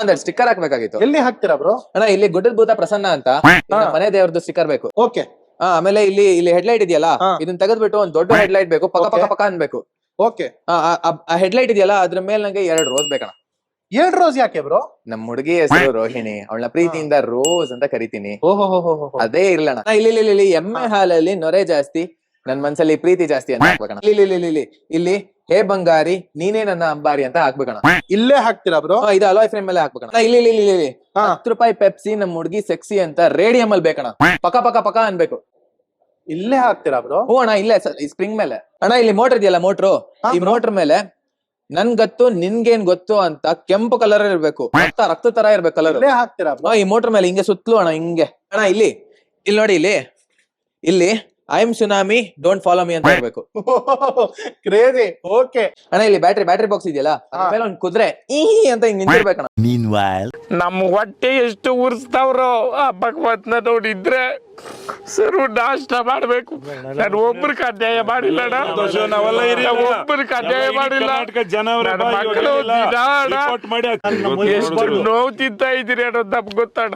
ಒಂದೆರಡು ಸ್ಟಿಕ್ಕರ್ ಹಾಕ್ಬೇಕಾಗಿತ್ತು. ಎಲ್ಲಿ ಹಾಕ್ತೀರಾ ಬ್ರೋ? ಅಣ್ಣ ಇಲ್ಲಿ ಗುಡ್ಡದ ಭೂತ ಪ್ರಸನ್ನ ಅಂತ ನಮ್ಮ ಮನೆ ದೇವ್ರದ್ದು ಸ್ಟಿಕ್ಕರ್ ಬೇಕು. ಓಕೆ. ಆಮೇಲೆ ಇಲ್ಲಿ ಹೆಡ್ಲೈಟ್ ಇದೆಯಲ್ಲ, ಇದನ್ನ ತೆಗೆದ್ಬಿಟ್ಟು ಒಂದ್ ದೊಡ್ಡ ಹೆಡ್ಲೈಟ್ ಬೇಕು, ಪಕ್ಕ ಪಕ್ಕ ಪಕ್ಕ ಅನ್ಬೇಕು. ಓಕೆ. ಆ ಹೆಡ್ಲೈಟ್ ಇದೆಯಲ್ಲ ಅದ್ರ ಮೇಲೆ ನಂಗೆ 2 ರೋಸ್ ಬೇಕಣ್ಣ. 2 ರೋಸ್ ಯಾಕೆ ಬ್ರೋ? ನಮ್ ಹುಡುಗಿ ಹೆಸರು ರೋಹಿಣಿ, ಅವಳನ್ನ ಪ್ರೀತಿಯಿಂದ ರೋಸ್ ಅಂತ ಕರಿತೀನಿ. ಓಹೋ. ಅದೇ ಇರ್ಲಣ್ಣ. ಇಲ್ಲಿ ಎಮ್ಮೆ ಹಾಲಲ್ಲಿ ನೊರೆ ಜಾಸ್ತಿ, ನನ್ ಮನ್ಸಲ್ಲಿ ಪ್ರೀತಿ ಜಾಸ್ತಿ ಅಂತ ಹಾಕ್ಬೇಕಣ್ಣ. ಇಲ್ಲಿ ಹೇ ಬಂಗಾರಿ ನೀನೇ ನನ್ನ ಅಂಬಾರಿ ಅಂತ ಹಾಕ್ಬೇಕಣ್ಣ. ಇಲ್ಲೇ ಹಾಕ್ತೀರಾ ಬ್ರೋ? ಇದು ಅಲಾಯ್ ಫ್ರೇಮ್ ಮೇಲೆ ಹಾಕ್ಬೇಕಣ್ಣ. ಇಲ್ಲಿ 10 ರೂಪಾಯಿ ಪೆಪ್ಸಿ ನಮ್ ಹುಡುಗಿ ಸೆಕ್ಸಿ ಅಂತ ರೇಡಿಯಂ ಅಲ್ಲಿ ಬೇಕಣ್ಣ. ಪಕ್ಕ ಪಕ್ಕ ಪಕ್ಕ ಅನ್ಬೇಕು. ಇಲ್ಲೇ ಹಾಕ್ತೀರಾ ಬ್ರೋ? ಹ್ಞೂ ಅಣ್ಣ, ಇಲ್ಲೇ ಸ್ಪ್ರಿಂಗ್ ಮೇಲೆ. ಅಣ್ಣ ಇಲ್ಲಿ ಮೋಟರ್ ಇದೆಯಲ್ಲ, ಈ ಮೋಟರ್ ಮೇಲೆ ನನ್ ಗೊತ್ತು ನಿನ್ಗೇನ್ ಗೊತ್ತು ಅಂತ ಕೆಂಪು ಕಲರ್ ಇರ್ಬೇಕು, ರಕ್ತ ತರ ಇರ್ಬೇಕು ಕಲರ್. ಇಲ್ಲೇ ಹಾಕ್ತೀರಾ ಬ್ರೋ? ಈ ಮೋಟರ್ ಮೇಲೆ ಹಿಂಗೆ ಸುತ್ತಲೂ ಅಣ್ಣ, ಹಿಂಗೆ. ಅಣ್ಣ ಇಲ್ಲಿ ನೋಡಿ, ಇಲ್ಲಿ I am tsunami don't follow me ಅಂತ ಇರ್ಬೇಕು. ಕ್ರೇಜಿ. ಓಕೆ ಅಣ್ಣ ಇಲ್ಲಿ ಬ್ಯಾಟ್ರಿ ಬಾಕ್ಸ್ ಇದೆಯಲ್ಲ, ಅದ್ರ ಮೇಲೆ ಒಂದ್ ಕುದುರೆ ಈ ಅಂತ ಹಿಂಗ್ ನಿಂತಿರ್ಬೇಕಣ್ಣ. ನಮ್ಮ ಹೊಟ್ಟೆ ಎಷ್ಟು ಉರ್ಸ್ತಾವ್ರೋ ಆ ಭಗವತ್ನ ನೋಡಿದ್ರೆ ಸರ್ವನಾಶ ಮಾಡ್ಬೇಕು. ನಾನು ಒಬ್ರಿಗೆ ಅನ್ಯಾಯ ಮಾಡಿಲ್ಲ, ಒಬ್ರಿಗೆ ಅನ್ಯಾಯ ಮಾಡಿಲ್ಲ. ನನ್ನ ಮಕ್ಕಳು ಎಷ್ಟು ನೋವು ತಿಂತ ಇದ್ದೀರಿ ಅನ್ನೋದು ನಮ್ಗೆ ಗೊತ್ತಣ್ಣ.